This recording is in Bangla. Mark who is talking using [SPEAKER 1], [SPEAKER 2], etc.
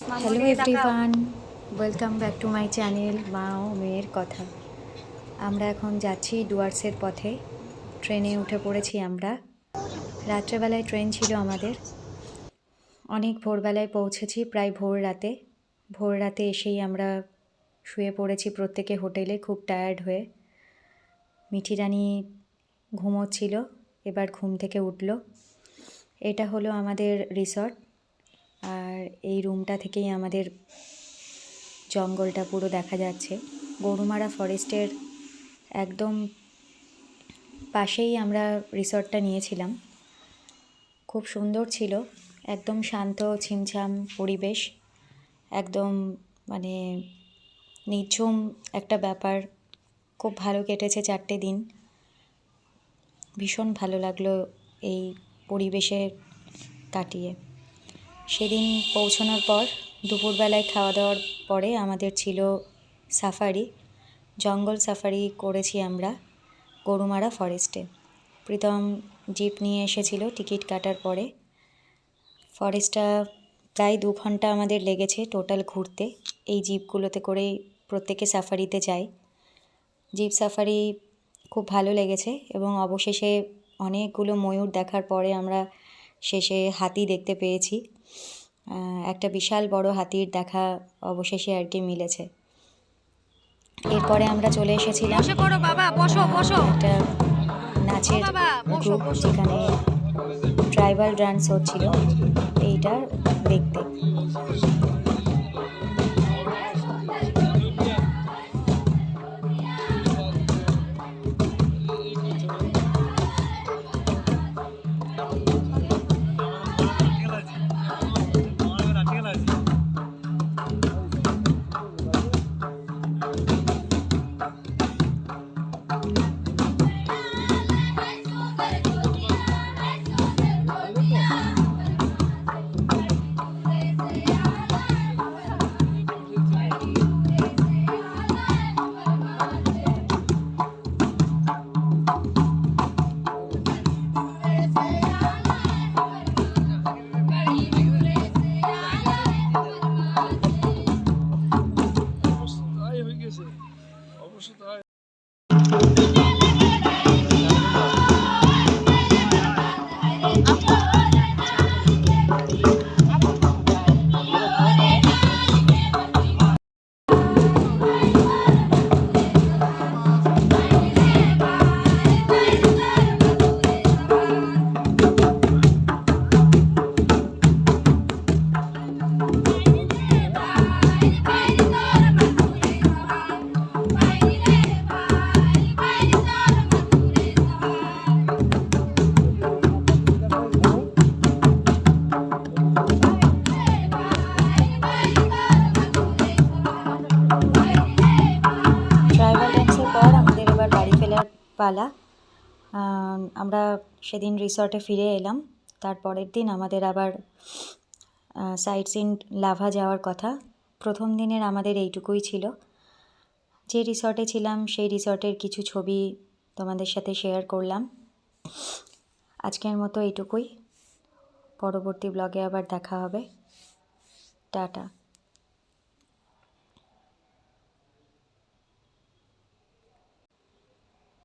[SPEAKER 1] Hello everyone, welcome back to my channel মা ও মেয়ের কথা। আমরা এখন যাচ্ছি ডুয়ার্সের পথে। ট্রেনে উঠে পড়েছি আমরা। রাত্রেবেলায় ট্রেন ছিল আমাদের। অনেক ভোরবেলায় পৌঁছেছি, প্রায় ভোর রাতে এসেই আমরা শুয়ে পড়েছি প্রত্যেকে হোটেলে, খুব টায়ার্ড হয়ে। মিঠি রানী ঘুমোচ্ছিল, এবার ঘুম থেকে উঠল। এটা হলো আমাদের রিসর্ট, আর এই রুমটা থেকেই আমাদের জঙ্গলটা পুরো দেখা যাচ্ছে। গরুমারা ফরেস্টের একদম পাশেই আমরা রিসর্টটা নিয়েছিলাম। খুব সুন্দর ছিল, একদম শান্ত ছিমছাম পরিবেশ, একদম মানে নিঝুম একটা ব্যাপার। খুব ভালো কেটেছে 4টে দিন, ভীষণ ভালো লাগলো এই পরিবেশে কাটিয়ে। সেদিন পৌঁছানোর পর দুপুরবেলায় খাওয়া দাওয়ার পরে আমাদের ছিল সাফারি, জঙ্গল সাফারি করেছি আমরা গরুমারা ফরেস্টে। প্রীতম জিপ নিয়ে এসেছিল টিকিট কাটার পরে। ফরেস্টটা প্রায় 2 ঘন্টা আমাদের লেগেছে টোটাল ঘুরতে। এই জিপগুলোতে করেই প্রত্যেকে সাফারিতে যায়। জিপ সাফারি খুব ভালো লেগেছে এবং অবশেষে অনেকগুলো ময়ূর দেখার পরে আমরা শেষে হাতি দেখতে পেয়েছি। একটা বিশাল বড় হাতির দেখা অবশেষে আর কি মিলেছে। এরপরে আমরা চলে এসেছিলাম একটা নাচের গ্রুপ, যেখানে ট্রাইবাল ডান্স হচ্ছিল, এইটা দেখতে। পালা। আমরা সেদিন রিসর্টে ফিরে এলাম। তারপরের দিন আমাদের আবার সাইট সিন লাভা যাওয়ার কথা। প্রথম দিনের আমাদের এইটুকুই ছিল। যে রিসর্টে ছিলাম সেই রিসর্টের কিছু ছবি তোমাদের সাথে শেয়ার করলাম। আজকের মতো এইটুকুই, পরবর্তী ব্লগে আবার দেখা হবে। টাটা।